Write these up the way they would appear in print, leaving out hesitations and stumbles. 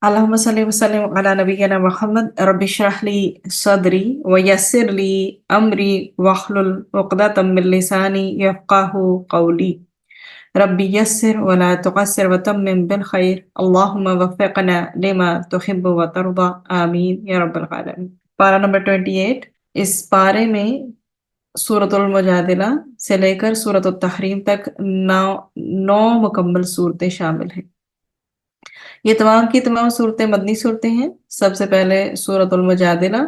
اللهم صل وسلم على نبينا محمد رب اشرح لي صدري ويسر لي أمري واحلل عقدة من لساني يفقه قولي ربي يسر ولا تعسر وتمم بالخير اللهم وفقنا لما تحب وترضى آمين یا رب العالمین۔ پارہ نمبر 28۔ اس پارے میں سورۃ المجادلہ سے لے کر سورۃ التحریم تک نو مکمل صورتیں شامل ہیں۔ یہ تمام کی تمام صورتیں مدنی صورتیں ہیں۔ سب سے پہلے سورۃ المجادلہ،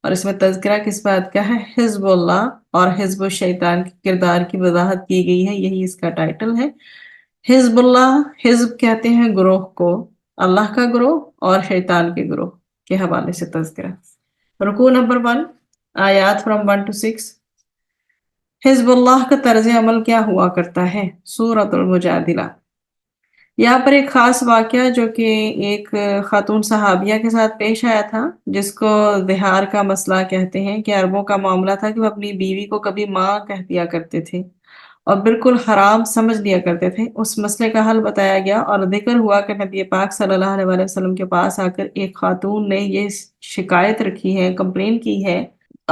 اور اس میں تذکرہ کس بات کا ہے؟ حزب اللہ اور حزب الشیطان کے کردار کی وضاحت کی گئی ہے، یہی اس کا ٹائٹل ہے۔ حزب اللہ، حزب کہتے ہیں گروہ کو، اللہ کا گروہ، اور شیطان کے گروہ کے حوالے سے تذکرہ۔ رکوع نمبر 1، آیات فرام 1 to 6۔ حزب اللہ کا طرز عمل کیا ہوا کرتا ہے؟ سورۃ المجادلہ۔ یہاں پر ایک خاص واقعہ جو کہ ایک خاتون صحابیہ کے ساتھ پیش آیا تھا، جس کو دہار کا مسئلہ کہتے ہیں، کہ عربوں کا معاملہ تھا کہ وہ اپنی بیوی کو کبھی ماں کہہ دیا کرتے تھے اور بالکل حرام سمجھ لیا کرتے تھے۔ اس مسئلے کا حل بتایا گیا اور ذکر ہوا کہ نبی پاک صلی اللہ علیہ وسلم کے پاس آ کر ایک خاتون نے یہ شکایت رکھی ہے، کمپلین کی ہے،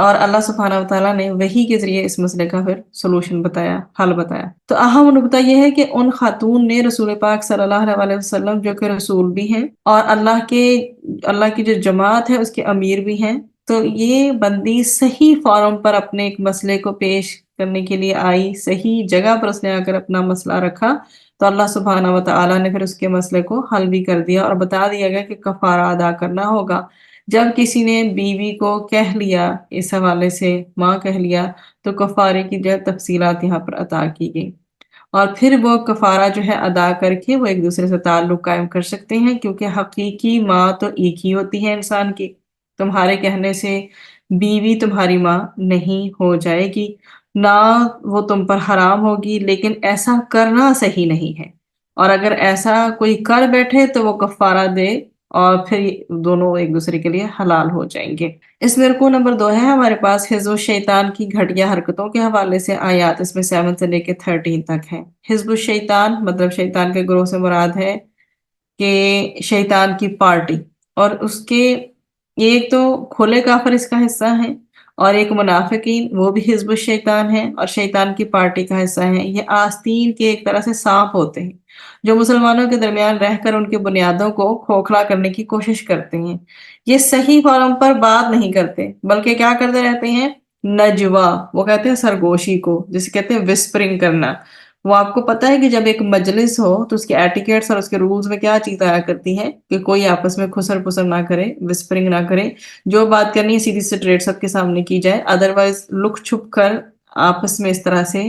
اور اللہ سبحانہ وتعالیٰ نے وحی کے ذریعے اس مسئلے کا پھر سولوشن بتایا، حل بتایا۔ تو اہم نکتہ یہ ہے کہ ان خاتون نے رسول پاک صلی اللہ علیہ وسلم جو کہ رسول بھی ہیں اور اللہ کی جو جماعت ہے اس کے امیر بھی ہیں، تو یہ بندی صحیح فورم پر اپنے ایک مسئلے کو پیش کرنے کے لیے آئی، صحیح جگہ پر اس نے آ کر اپنا مسئلہ رکھا، تو اللہ سبحانہ وتعالیٰ نے پھر اس کے مسئلے کو حل بھی کر دیا اور بتا دیا گیا کہ کفارہ ادا کرنا ہوگا۔ جب کسی نے بیوی کو کہہ لیا، اس حوالے سے ماں کہہ لیا، تو کفارے کی جو تفصیلات یہاں پر عطا کی گئی، اور پھر وہ کفارہ جو ہے ادا کر کے وہ ایک دوسرے سے تعلق قائم کر سکتے ہیں، کیونکہ حقیقی ماں تو ایک ہی ہوتی ہے انسان کی۔ تمہارے کہنے سے بیوی تمہاری ماں نہیں ہو جائے گی، نہ وہ تم پر حرام ہوگی، لیکن ایسا کرنا صحیح نہیں ہے، اور اگر ایسا کوئی کر بیٹھے تو وہ کفارہ دے اور پھر دونوں ایک دوسرے کے لیے حلال ہو جائیں گے۔ اس میں رکوع نمبر 2 ہے ہمارے پاس، حزب الشیطان کی گھٹیا حرکتوں کے حوالے سے آیات اس میں 7 سے لے کے 13 تک ہیں۔ حزب الشیطان مطلب شیطان کے گروہ سے مراد ہے کہ شیطان کی پارٹی، اور اس کے ایک تو کھلے کافر اس کا حصہ ہیں، اور ایک منافقین، وہ بھی حزب الشیطان ہیں اور شیطان کی پارٹی کا حصہ ہیں۔ یہ آستین کے ایک طرح سے سانپ ہوتے ہیں جو مسلمانوں کے درمیان رہ کر ان کی بنیادوں کو کھوکھلا کرنے کی کوشش کرتے ہیں۔ یہ صحیح فارم پر بات نہیں کرتے، بلکہ کیا کرتے رہتے ہیں؟ نجوا، وہ کہتے ہیں سرگوشی کو، جسے کہتے ہیں وسپرنگ کرنا۔ وہ آپ کو پتہ ہے کہ جب ایک مجلس ہو تو اس کے ایٹیکیٹس اور اس کے رولز میں کیا چیز آیا کرتی ہے کہ کوئی آپس میں خسر پسر نہ کرے، وسپرنگ نہ کرے، جو بات کرنی ہے سیدھی اسٹریٹ سب کے سامنے کی جائے، ادروائز لک چھپ کر آپس میں اس طرح سے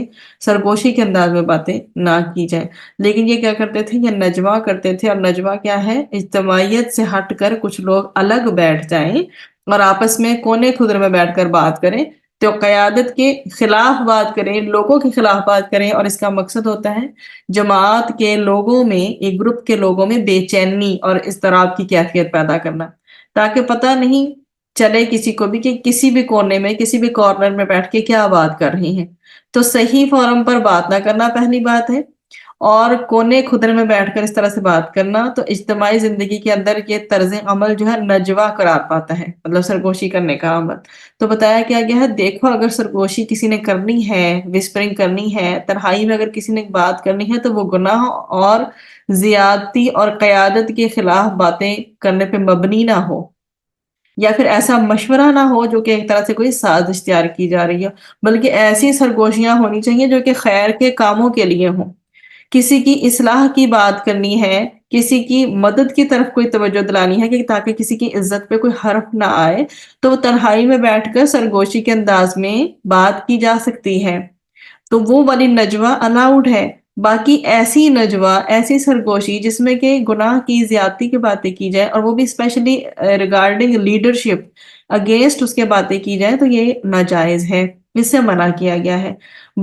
سرگوشی کے انداز میں باتیں نہ کی جائے۔ لیکن یہ کیا کرتے تھے؟ یہ نجوا کرتے تھے، اور نجوا کیا ہے؟ اجتماعیت سے ہٹ کر کچھ لوگ الگ بیٹھ جائیں اور آپس میں کونے خدر میں بیٹھ کر بات کریں، تو قیادت کے خلاف بات کریں، لوگوں کے خلاف بات کریں، اور اس کا مقصد ہوتا ہے جماعت کے لوگوں میں، ایک گروپ کے لوگوں میں بے چینی اور اضطراب کی کیفیت پیدا کرنا، تاکہ پتہ نہیں چلے کسی کو بھی کہ کسی بھی کونے میں، کسی بھی کارنر میں بیٹھ کے کیا بات کر رہی ہیں۔ تو صحیح فورم پر بات نہ کرنا پہلی بات ہے، اور کونے خدر میں بیٹھ کر اس طرح سے بات کرنا تو اجتماعی زندگی کے اندر یہ طرز عمل جو ہے نجوا قرار پاتا ہے، مطلب سرگوشی کرنے کا عمل۔ تو بتایا کیا گیا ہے؟ دیکھو، اگر سرگوشی کسی نے کرنی ہے، وسپرنگ کرنی ہے، تنہائی میں اگر کسی نے بات کرنی ہے، تو وہ گناہ اور زیادتی اور قیادت کے خلاف باتیں کرنے پہ مبنی نہ ہو، یا پھر ایسا مشورہ نہ ہو جو کہ ایک طرح سے کوئی سازش تیار کی جا رہی ہو، بلکہ ایسی سرگوشیاں ہونی چاہیے جو کہ خیر کے کاموں کے لیے ہوں۔ کسی کی اصلاح کی بات کرنی ہے، کسی کی مدد کی طرف کوئی توجہ دلانی ہے کہ تاکہ کسی کی عزت پہ کوئی حرف نہ آئے، تو وہ تنہائی میں بیٹھ کر سرگوشی کے انداز میں بات کی جا سکتی ہے، تو وہ والی نجوا الاؤڈ ہے۔ باقی ایسی نجوا، ایسی سرگوشی جس میں کہ گناہ کی، زیادتی کی باتیں کی جائے، اور وہ بھی اسپیشلی ریگارڈنگ لیڈرشپ، اگینسٹ اس کے باتیں کی جائے، تو یہ ناجائز ہے، اس سے منع کیا گیا ہے۔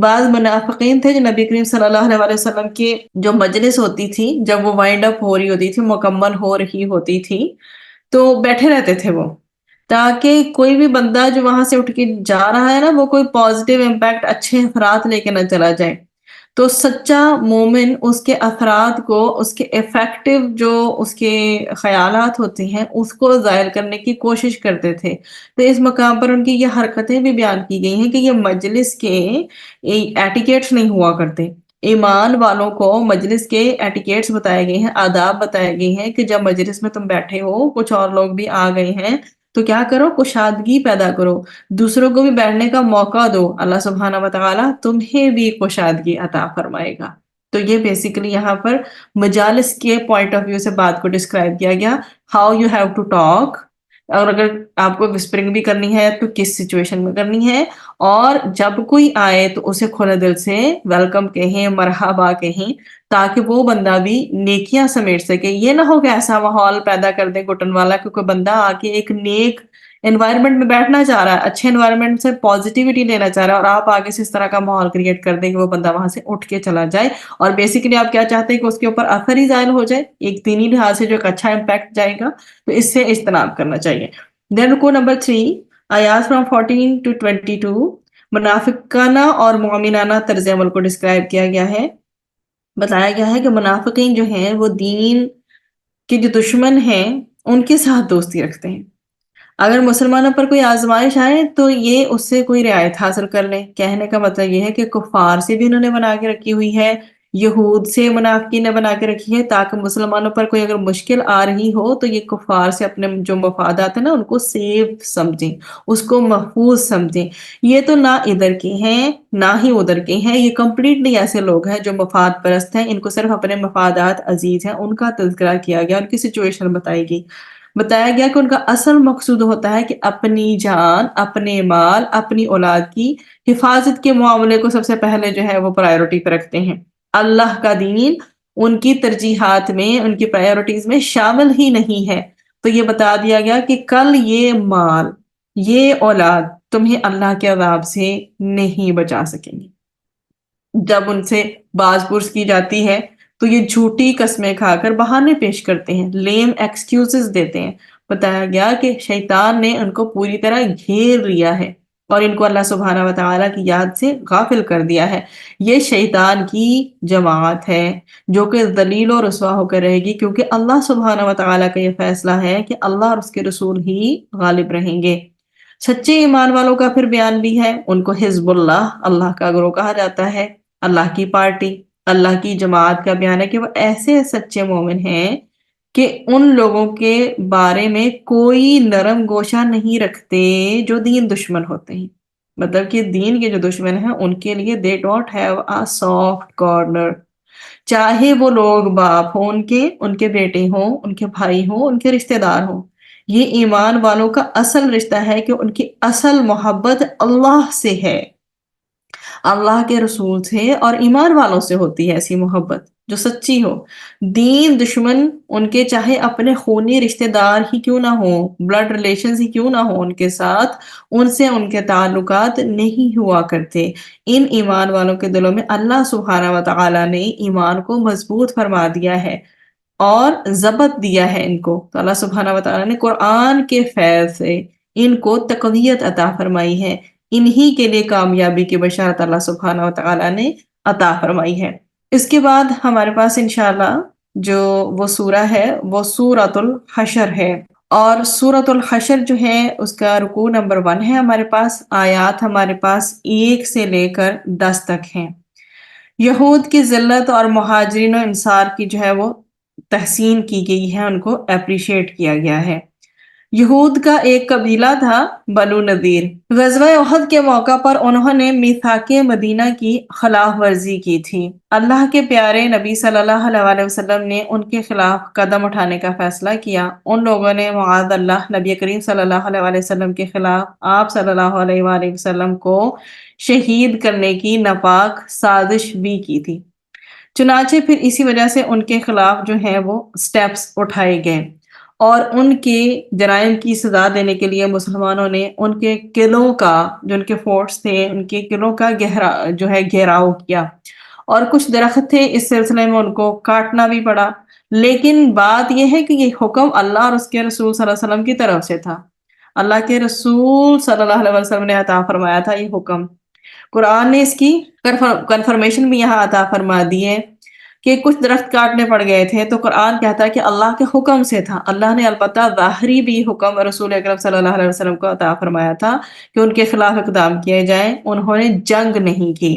بعض منافقین تھے جو نبی کریم صلی اللہ علیہ وسلم کی جو مجلس ہوتی تھی، جب وہ وائنڈ اپ ہو رہی ہوتی تھی، مکمل ہو رہی ہوتی تھی، تو بیٹھے رہتے تھے وہ، تاکہ کوئی بھی بندہ جو وہاں سے اٹھ کے جا رہا ہے نا، وہ کوئی پازیٹیو امپیکٹ، اچھے اثرات لے کے نہ چلا جائے۔ تو سچا مومن اس کے اثرات کو، اس کے افیکٹو جو اس کے خیالات ہوتے ہیں اس کو ظاہر کرنے کی کوشش کرتے تھے۔ تو اس مقام پر ان کی یہ حرکتیں بھی بیان کی گئی ہیں کہ یہ مجلس کے ایٹیکیٹس نہیں ہوا کرتے۔ ایمان والوں کو مجلس کے ایٹیکیٹس بتائے گئے ہیں، آداب بتائے گئے ہیں کہ جب مجلس میں تم بیٹھے ہو، کچھ اور لوگ بھی آ گئے ہیں، تو کیا کرو، کشادگی پیدا کرو، دوسروں کو بھی بیٹھنے کا موقع دو، اللہ سبحانہ و تعالیٰ تمہیں بھی کشادگی عطا فرمائے گا۔ تو یہ بیسیکلی یہاں پر مجالس کے پوائنٹ آف ویو سے بات کو ڈسکرائب کیا گیا، how you have to talk, اور اگر آپ کو وسپرنگ بھی کرنی ہے تو کس سچویشن میں کرنی ہے، اور جب کوئی آئے تو اسے کھلے دل سے ویلکم کہیں، مرحبا کہیں، تاکہ وہ بندہ بھی نیکیاں سمیٹ سکے۔ یہ نہ ہو کہ ایسا ماحول پیدا کر دے گھٹن والا کہ کوئی بندہ آ کے ایک نیک انوائرمنٹ میں بیٹھنا چاہ رہا ہے، اچھے انوائرمنٹ سے پازیٹیوٹی لینا چاہ رہا ہے، اور آپ آگے سے اس طرح کا ماحول کریٹ کر دیں کہ وہ بندہ وہاں سے اٹھ کے چلا جائے، اور بیسیکلی آپ کیا چاہتے ہیں کہ اس کے اوپر اثر ہی ظاہر ہو جائے، ایک دینی لحاظ سے جو ایک اچھا امپیکٹ جائے گا، تو اس سے اجتناب کرنا چاہیے۔ دین رکو نمبر 3، آیات فرام 14 to 22، منافقانہ اور مومنانہ طرز عمل کو ڈسکرائب کیا گیا ہے۔ بتایا گیا ہے کہ منافقین جو ہیں وہ دین کے جو دشمن ہیں ان کے ساتھ دوستی رکھتے ہیں۔ اگر مسلمانوں پر کوئی آزمائش آئے تو یہ اس سے کوئی رعایت حاصل کر لیں۔ کہنے کا مطلب یہ ہے کہ کفار سے بھی انہوں نے بنا کے رکھی ہوئی ہے، یہود سے منافقین نے بنا کے رکھی ہے، تاکہ مسلمانوں پر کوئی اگر مشکل آ رہی ہو تو یہ کفار سے اپنے جو مفادات ہیں نا ان کو سیف سمجھیں، اس کو محفوظ سمجھیں۔ یہ تو نہ ادھر کے ہیں نہ ہی ادھر کے ہیں، یہ کمپلیٹلی ایسے لوگ ہیں جو مفاد پرست ہیں، ان کو صرف اپنے مفادات عزیز ہیں، ان کا تذکرہ کیا گیا، ان کی سچویشن بتائی گئی۔ بتایا گیا کہ ان کا اصل مقصود ہوتا ہے کہ اپنی جان، اپنے مال، اپنی اولاد کی حفاظت کے معاملے کو سب سے پہلے جو ہے وہ پرائیورٹی پہ رکھتے ہیں۔ اللہ کا دین ان کی ترجیحات میں، ان کی پرائیورٹیز میں شامل ہی نہیں ہے۔ تو یہ بتا دیا گیا کہ کل یہ مال، یہ اولاد تمہیں اللہ کے عذاب سے نہیں بچا سکیں گے۔ جب ان سے باز پرس کی جاتی ہے تو یہ جھوٹی قسمیں کھا کر بہانے پیش کرتے ہیں، لیم ایکسکیوزز دیتے ہیں۔ بتایا گیا کہ شیطان نے ان کو پوری طرح گھیر لیا ہے اور ان کو اللہ سبحانہ و تعالیٰ کی یاد سے غافل کر دیا ہے۔ یہ شیطان کی جماعت ہے جو کہ ذلیل و رسوا ہو کر رہے گی، کیونکہ اللہ سبحانہ و تعالیٰ کا یہ فیصلہ ہے کہ اللہ اور اس کے رسول ہی غالب رہیں گے۔ سچے ایمان والوں کا پھر بیان بھی ہے، ان کو حزب اللہ، اللہ کا گروہ کہا جاتا ہے، اللہ کی پارٹی، اللہ کی جماعت کا بیان ہے کہ وہ ایسے سچے مومن ہیں کہ ان لوگوں کے بارے میں کوئی نرم گوشہ نہیں رکھتے جو دین دشمن ہوتے ہیں۔ مطلب کہ دین کے جو دشمن ہیں ان کے لیے they don't have a soft corner، چاہے وہ لوگ باپ ہوں، ان کے بیٹے ہوں، ان کے بھائی ہوں، ان کے رشتہ دار ہوں۔ یہ ایمان والوں کا اصل رشتہ ہے کہ ان کی اصل محبت اللہ سے ہے، اللہ کے رسول سے اور ایمان والوں سے ہوتی ہے ایسی محبت جو سچی ہو۔ دین دشمن ان کے چاہے اپنے خونی رشتہ دار ہی کیوں نہ ہوں، بلڈ ریلیشنز ہی کیوں نہ ہوں ان کے ساتھ، ان سے ان کے تعلقات نہیں ہوا کرتے۔ ان ایمان والوں کے دلوں میں اللہ سبحانہ و تعالیٰ نے ایمان کو مضبوط فرما دیا ہے اور ضبط دیا ہے ان کو۔ تو اللہ سبحانہ و تعالیٰ نے قرآن کے فیض سے ان کو تقویت عطا فرمائی ہے، انہی کے لیے کامیابی کی بشارت اللہ سبحانہ و تعالیٰ نے عطا فرمائی ہے۔ اس کے بعد ہمارے پاس انشاءاللہ جو وہ سورہ ہے وہ سورۃ الحشر ہے، اور سورۃ الحشر جو ہے اس کا رکوع نمبر 1 ہے ہمارے پاس، آیات ہمارے پاس 1 سے لے کر 10 تک ہیں۔ یہود کی ذلت اور مہاجرین و انصار کی جو ہے وہ تحسین کی گئی ہے، ان کو اپریشیٹ کیا گیا ہے۔ یہود کا ایک قبیلہ تھا بنو نذیر۔ غزوہ احد کے موقع پر انہوں نے میثاق مدینہ کی خلاف ورزی کی تھی۔ اللہ کے پیارے نبی صلی اللہ علیہ وسلم نے ان کے خلاف قدم اٹھانے کا فیصلہ کیا۔ ان لوگوں نے معاذ اللہ نبی کریم صلی اللہ علیہ وسلم کے خلاف آپ صلی اللہ علیہ وآلہ وسلم کو شہید کرنے کی ناپاک سازش بھی کی تھی۔ چنانچہ پھر اسی وجہ سے ان کے خلاف جو ہے وہ سٹیپس اٹھائے گئے، اور ان کے جرائم کی سزا دینے کے لیے مسلمانوں نے ان کے قلعوں کا، جو ان کے فورٹس تھے، ان کے قلعوں کا گھیراؤ کیا، اور کچھ درخت تھے اس سلسلے میں ان کو کاٹنا بھی پڑا۔ لیکن بات یہ ہے کہ یہ حکم اللہ اور اس کے رسول صلی اللہ علیہ وسلم کی طرف سے تھا، اللہ کے رسول صلی اللہ علیہ وسلم نے عطا فرمایا تھا یہ حکم۔ قرآن نے اس کی کنفرمیشن بھی یہاں عطا فرما دی ہے کہ کچھ درخت کاٹنے پڑ گئے تھے تو قرآن کہتا ہے کہ اللہ کے حکم سے تھا. اللہ نے البتہ ظاہری بھی حکم رسول اکرم صلی اللہ علیہ وسلم کو عطا فرمایا تھا کہ ان کے خلاف اقدام کیے جائیں. انہوں نے جنگ نہیں کی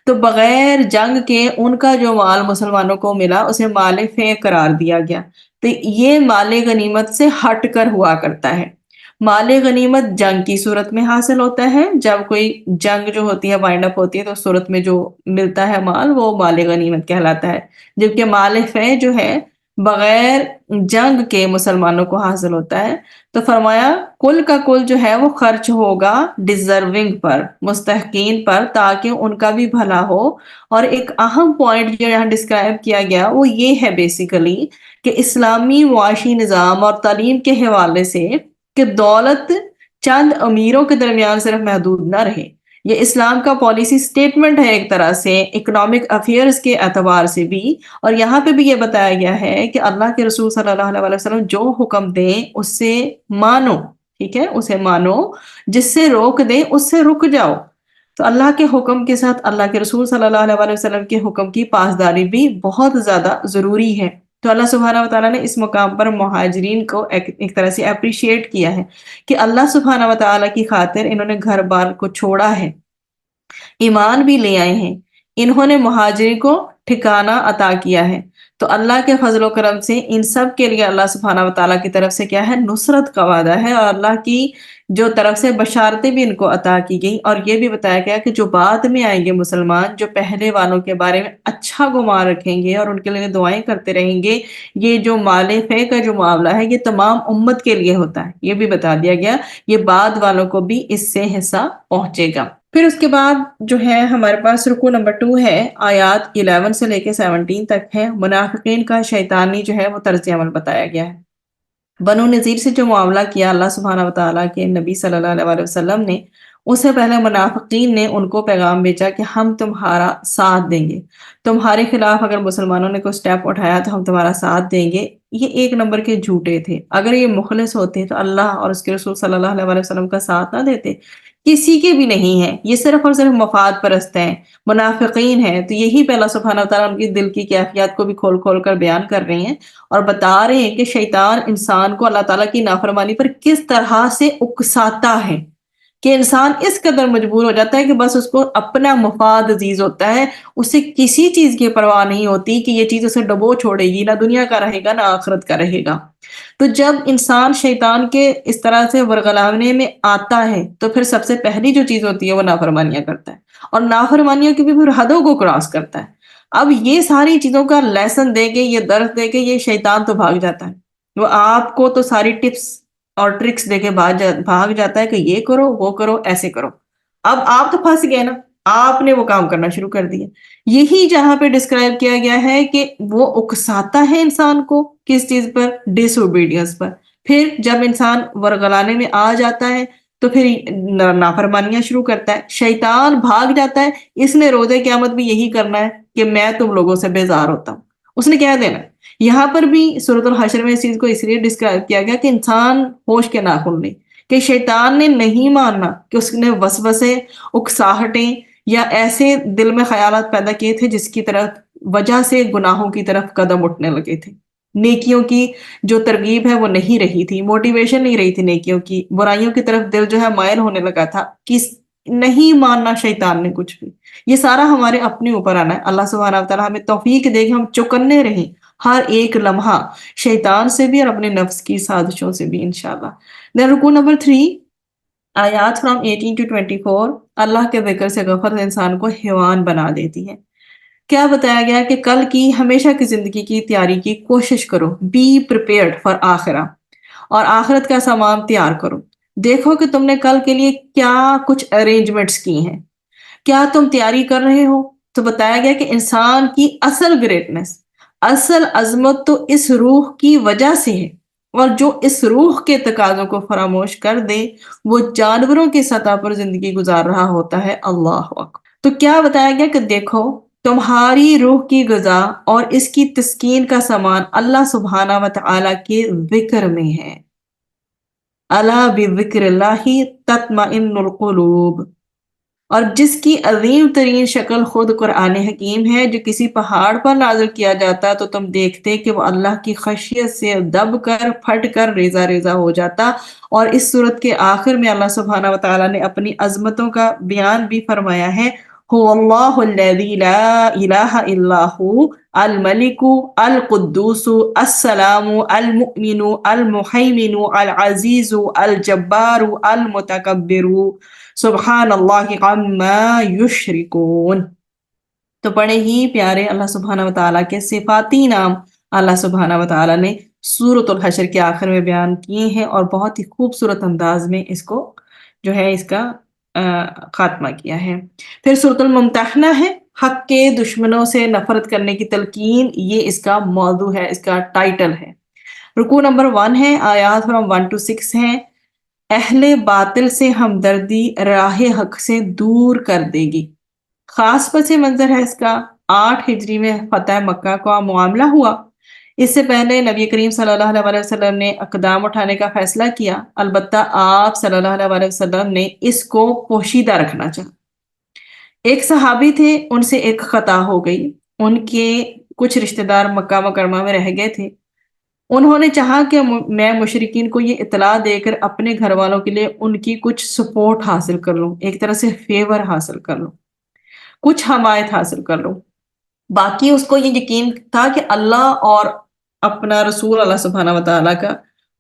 تو بغیر جنگ کے ان کا جو مال مسلمانوں کو ملا اسے مال فے قرار دیا گیا. تو یہ مال غنیمت سے ہٹ کر ہوا کرتا ہے. مال غنیمت جنگ کی صورت میں حاصل ہوتا ہے. جب کوئی جنگ جو ہوتی ہے وائنڈ اپ ہوتی ہے تو اس صورت میں جو ملتا ہے مال وہ مال غنیمت کہلاتا ہے. جبکہ مال فے جو ہے بغیر جنگ کے مسلمانوں کو حاصل ہوتا ہے. تو فرمایا کل کا کل جو ہے وہ خرچ ہوگا ڈیزرونگ پر، مستحقین پر، تاکہ ان کا بھی بھلا ہو. اور ایک اہم پوائنٹ جو یہاں ڈسکرائب کیا گیا وہ یہ ہے بیسیکلی کہ اسلامی معاشی نظام اور تعلیم کے حوالے سے کہ دولت چند امیروں کے درمیان صرف محدود نہ رہے. یہ اسلام کا پالیسی سٹیٹمنٹ ہے ایک طرح سے اکنامک افیئرز کے اعتبار سے بھی. اور یہاں پہ بھی یہ بتایا گیا ہے کہ اللہ کے رسول صلی اللہ علیہ وسلم جو حکم دیں اس سے مانو، ٹھیک ہے، اسے مانو. جس سے روک دیں اس سے رک جاؤ. تو اللہ کے حکم کے ساتھ اللہ کے رسول صلی اللہ علیہ وسلم کے حکم کی پاسداری بھی بہت زیادہ ضروری ہے. تو اللہ سبحانہ و تعالیٰ نے اس مقام پر مہاجرین کو ایک طرح سے اپریشیٹ کیا ہے کہ اللہ سبحانہ و تعالیٰ کی خاطر انہوں نے گھر بار کو چھوڑا ہے، ایمان بھی لے آئے ہیں، انہوں نے مہاجرین کو ٹھکانہ عطا کیا ہے. تو اللہ کے فضل و کرم سے ان سب کے لیے اللہ سبحانہ و تعالیٰ کی طرف سے کیا ہے، نصرت کا وعدہ ہے. اور اللہ کی جو طرف سے بشارتیں بھی ان کو عطا کی گئی. اور یہ بھی بتایا گیا کہ جو بعد میں آئیں گے مسلمان، جو پہلے والوں کے بارے میں اچھا گمان رکھیں گے اور ان کے لیے دعائیں کرتے رہیں گے، یہ جو مال فے کا جو معاملہ ہے یہ تمام امت کے لیے ہوتا ہے. یہ بھی بتا دیا گیا یہ بعد والوں کو بھی اس سے حصہ پہنچے گا. پھر اس کے بعد جو ہے ہمارے پاس رکوع نمبر 2 ہے، آیات 11 سے لے کے 17 تک ہے. منافقین کا شیطانی جو ہے وہ طرز عمل بتایا گیا ہے. بنو نذیر سے جو معاملہ کیا اللہ سبحانہ و تعالیٰ کے نبی صلی اللہ علیہ وسلم نے، اس سے پہلے منافقین نے ان کو پیغام بھیجا کہ ہم تمہارا ساتھ دیں گے، تمہارے خلاف اگر مسلمانوں نے کوئی سٹیپ اٹھایا تو ہم تمہارا ساتھ دیں گے. یہ ایک نمبر کے جھوٹے تھے. اگر یہ مخلص ہوتے تو اللہ اور اس کے رسول صلی اللہ علیہ وسلم کا ساتھ نہ دیتے. کسی کے بھی نہیں ہے، یہ صرف اور صرف مفاد پرست ہیں، منافقین ہیں. تو یہی پہ اللہ سبحانہ و تعالیٰ ان کی دل کی کیفیات کو بھی کھول کھول کر بیان کر رہے ہیں اور بتا رہے ہیں کہ شیطان انسان کو اللہ تعالیٰ کی نافرمانی پر کس طرح سے اکساتا ہے کہ انسان اس قدر مجبور ہو جاتا ہے کہ بس اس کو اپنا مفاد عزیز ہوتا ہے. اسے کسی چیز کی پرواہ نہیں ہوتی کہ یہ چیز اسے ڈبو چھوڑے گی، نہ دنیا کا رہے گا نہ آخرت کا رہے گا. تو جب انسان شیطان کے اس طرح سے ورغلانے میں آتا ہے تو پھر سب سے پہلی جو چیز ہوتی ہے وہ نافرمانیاں کرتا ہے، اور نافرمانیوں کی بھی پھر حدوں کو کراس کرتا ہے. اب یہ ساری چیزوں کا لیسن دے کے، یہ درس دے کے، یہ شیطان تو بھاگ جاتا ہے. وہ آپ کو تو ساری ٹپس اور ٹرکس دے کے بھاگ جاتا ہے کہ یہ کرو وہ کرو ایسے کرو. اب آپ تو پھنس گئے نا، آپ نے وہ کام کرنا شروع کر دیا. یہی جہاں پہ ڈسکرائب کیا گیا ہے کہ وہ اکساتا ہے انسان کو کس چیز پر، ڈس اوبیڈینس پر. پھر جب انسان ورغلانے میں آ جاتا ہے تو پھر نافرمانیاں شروع کرتا ہے. شیطان بھاگ جاتا ہے. اس نے روز قیامت بھی یہی کرنا ہے کہ میں تم لوگوں سے بیزار ہوتا ہوں. اس نے کیا دینا ہے. یہاں پر بھی سورۃ الحشر میں اس چیز کو اس لیے ڈسکرائب کیا گیا کہ انسان ہوش کے ناخن لے کہ شیطان نے نہیں ماننا کہ اس نے وسوسے، اکساہٹیں یا ایسے دل میں خیالات پیدا کیے تھے جس کی طرف وجہ سے گناہوں کی طرف قدم اٹھنے لگے تھے. نیکیوں کی جو ترغیب ہے وہ نہیں رہی تھی، موٹیویشن نہیں رہی تھی نیکیوں کی، برائیوں کی طرف دل جو ہے مائل ہونے لگا تھا. نہیں ماننا شیطان نے کچھ بھی. یہ سارا ہمارے اپنے اوپر آنا ہے. اللہ سبحانہ و تعالیٰ ہمیں توفیق دے کہ ہم چوکنے رہیں ہر ایک لمحہ شیطان سے بھی اور اپنے نفس کی سازشوں سے بھی انشاءاللہ. دین رکوع نمبر 3، آیات فرام 18 to 24. اللہ کے ذکر سے غفلت انسان کو حیوان بنا دیتی ہے. کیا بتایا گیا کہ کل کی ہمیشہ کی زندگی کی تیاری کی کوشش کرو. بی پریپیئرڈ فار آخرہ، اور آخرت کا سامان تیار کرو. دیکھو کہ تم نے کل کے لیے کیا کچھ ارینجمنٹس کی ہیں، کیا تم تیاری کر رہے ہو. تو بتایا گیا کہ انسان کی اصل گریٹنس، اصل عظمت تو اس روح کی وجہ سے ہے، اور جو اس روح کے تقاضوں کو فراموش کر دے وہ جانوروں کی سطح پر زندگی گزار رہا ہوتا ہے. اللہ اکبر. تو کیا بتایا گیا کہ دیکھو تمہاری روح کی غذا اور اس کی تسکین کا سامان اللہ سبحانہ و تعالیٰ کے ذکر میں ہے. الا بذکر اللہ تطمئن القلوب. اور جس کی عظیم ترین شکل خود قرآن حکیم ہے، جو کسی پہاڑ پر نازل کیا جاتا تو تم دیکھتے کہ وہ اللہ کی خشیت سے دب کر پھٹ کر ریزہ ریزہ ہو جاتا۔ اور اس صورت کے آخر میں اللہ سبحانہ وتعالیٰ نے اپنی عظمتوں کا بیان بھی فرمایا ہے، هو اللہ الذی لا الہ الا هو الملک القدوس السلام المؤمن المحیمن العزیز الجبار المتکبر سبحان اللہ عما یشرکون۔ تو بڑے ہی پیارے اللہ سبحانہ وتعالیٰ کے صفاتی نام اللہ سبحانہ وتعالیٰ نے سورۃ الحشر کے آخر میں بیان کیے ہیں، اور بہت ہی خوبصورت انداز میں اس کو جو ہے اس کا خاتمہ کیا ہے۔ پھر سورۃ الممتحنہ ہے، حق کے دشمنوں سے نفرت کرنے کی تلقین، یہ اس کا موضوع ہے، اس کا ٹائٹل ہے۔ رکوع نمبر 1 ہے، آیات فرام 1 to 6 ہیں۔ اہل باطل سے ہمدردی راہ حق سے دور کر دے گی۔ خاص پس منظر ہے اس کا 8 ہجری میں فتح مکہ کا معاملہ ہوا۔ اس سے پہلے نبی کریم صلی اللہ علیہ وسلم نے اقدام اٹھانے کا فیصلہ کیا، البتہ آپ صلی اللہ علیہ وسلم نے اس کو پوشیدہ رکھنا چاہا۔ ایک صحابی تھے، ان سے ایک خطا ہو گئی، ان کے کچھ رشتہ دار مکہ مکرمہ میں رہ گئے تھے۔ انہوں نے چاہا کہ میں مشرکین کو یہ اطلاع دے کر اپنے گھر والوں کے لیے ان کی کچھ سپورٹ حاصل کر لوں، ایک طرح سے فیور حاصل کر لوں، کچھ حمایت حاصل کر لوں۔ باقی اس کو یہ یقین تھا کہ اللہ اور اپنا رسول اللہ سبحانہ وتعالیٰ کا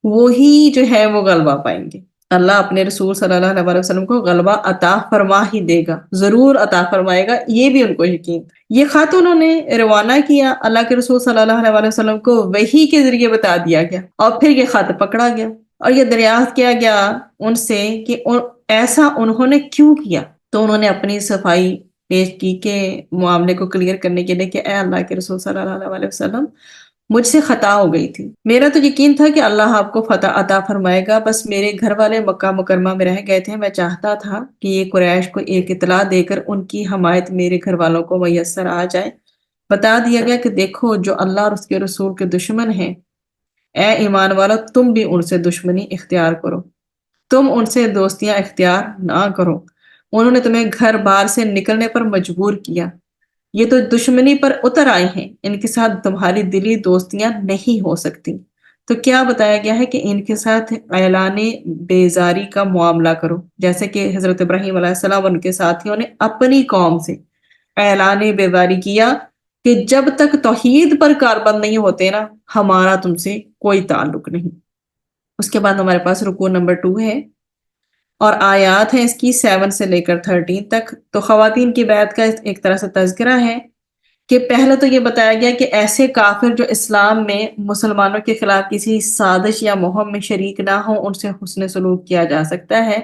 وہی جو ہے وہ غلبہ پائیں گے۔ اللہ اپنے رسول صلی اللہ علیہ وسلم کو غلبہ عطا فرما ہی دے گا، ضرور عطا فرمائے گا، یہ بھی ان کو یقین تھا۔ یہ خط انہوں نے روانہ کیا، اللہ کے رسول صلی اللہ علیہ وسلم کو وحی کے ذریعے بتا دیا گیا، اور پھر یہ خط پکڑا گیا اور یہ دریافت کیا گیا ان سے کہ ایسا انہوں نے کیوں کیا۔ تو انہوں نے اپنی صفائی پیش کی کہ معاملے کو کلیئر کرنے کے لیے کہ اے اللہ کے رسول صلی اللہ علیہ وسلم، مجھ سے خطا ہو گئی تھی، میرا تو یقین تھا کہ اللہ آپ کو فتح عطا فرمائے گا، بس میرے گھر والے مکہ مکرمہ میں رہ گئے تھے، میں چاہتا تھا کہ یہ قریش کو ایک اطلاع دے کر ان کی حمایت میرے گھر والوں کو میسر آ جائے۔ بتا دیا گیا کہ دیکھو جو اللہ اور اس کے رسول کے دشمن ہیں، اے ایمان والا تم بھی ان سے دشمنی اختیار کرو، تم ان سے دوستیاں اختیار نہ کرو، انہوں نے تمہیں گھر بار سے نکلنے پر مجبور کیا، یہ تو دشمنی پر اتر آئے ہیں، ان کے ساتھ تمہاری دلی دوستیاں نہیں ہو سکتی۔ تو کیا بتایا گیا ہے کہ ان کے ساتھ اعلان بیزاری کا معاملہ کرو، جیسے کہ حضرت ابراہیم علیہ السلام ان کے ساتھیوں نے اپنی قوم سے اعلان بیزاری کیا کہ جب تک توحید پر کاربند نہیں ہوتے نا، ہمارا تم سے کوئی تعلق نہیں۔ اس کے بعد ہمارے پاس رکوع نمبر 2 ہے، اور آیات ہیں اس کی 7 سے لے کر 13 تک۔ تو خواتین کی بیعت کا ایک طرح سے تذکرہ ہے کہ پہلے تو یہ بتایا گیا کہ ایسے کافر جو اسلام میں مسلمانوں کے خلاف کسی سازش یا مہم میں شریک نہ ہوں، ان سے حسن سلوک کیا جا سکتا ہے،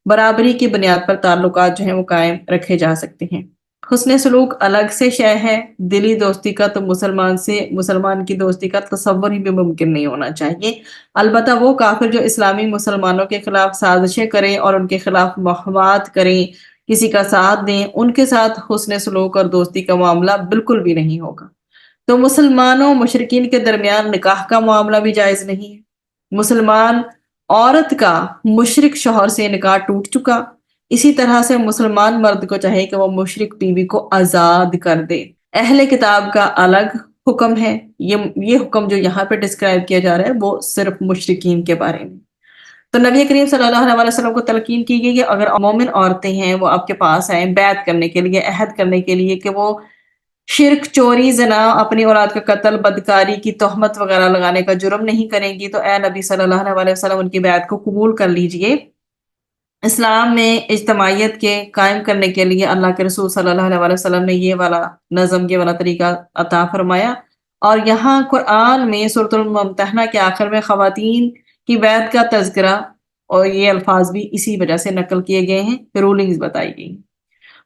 برابری کی بنیاد پر تعلقات جو ہیں وہ قائم رکھے جا سکتے ہیں۔ حسن سلوک الگ سے شے ہے، دلی دوستی کا تو مسلمان کی دوستی کا تصور ہی بھی ممکن نہیں ہونا چاہیے۔ البتہ وہ کافر جو اسلامی مسلمانوں کے خلاف سازشیں کریں اور ان کے خلاف مہمات کریں، کسی کا ساتھ دیں، ان کے ساتھ حسن سلوک اور دوستی کا معاملہ بالکل بھی نہیں ہوگا۔ تو مسلمانوں مشرکین کے درمیان نکاح کا معاملہ بھی جائز نہیں ہے۔ مسلمان عورت کا مشرک شوہر سے نکاح ٹوٹ چکا، اسی طرح سے مسلمان مرد کو چاہیے کہ وہ مشرک بیوی کو آزاد کر دے۔ اہل کتاب کا الگ حکم ہے، یہ حکم جو یہاں پہ ڈسکرائب کیا جا رہا ہے وہ صرف مشرکین کے بارے میں۔ تو نبی کریم صلی اللہ علیہ وسلم کو تلقین کی گئی کہ اگر مومن عورتیں ہیں وہ آپ کے پاس آئیں بیعت کرنے کے لیے، عہد کرنے کے لیے کہ وہ شرک، چوری، زنا، اپنی اولاد کا قتل، بدکاری کی تہمت وغیرہ لگانے کا جرم نہیں کریں گی، تو اے نبی صلی اللہ علیہ وسلم ان کی بیعت کو قبول کر لیجئے۔ اسلام میں اجتماعیت کے قائم کرنے کے لیے اللہ کے رسول صلی اللہ علیہ وسلم نے یہ والا نظم، یہ والا طریقہ عطا فرمایا، اور یہاں قرآن میں سورۃ الممتحنہ کے آخر میں خواتین کی بیعت کا تذکرہ اور یہ الفاظ بھی اسی وجہ سے نقل کیے گئے ہیں، رولنگز بتائی گئی ہیں۔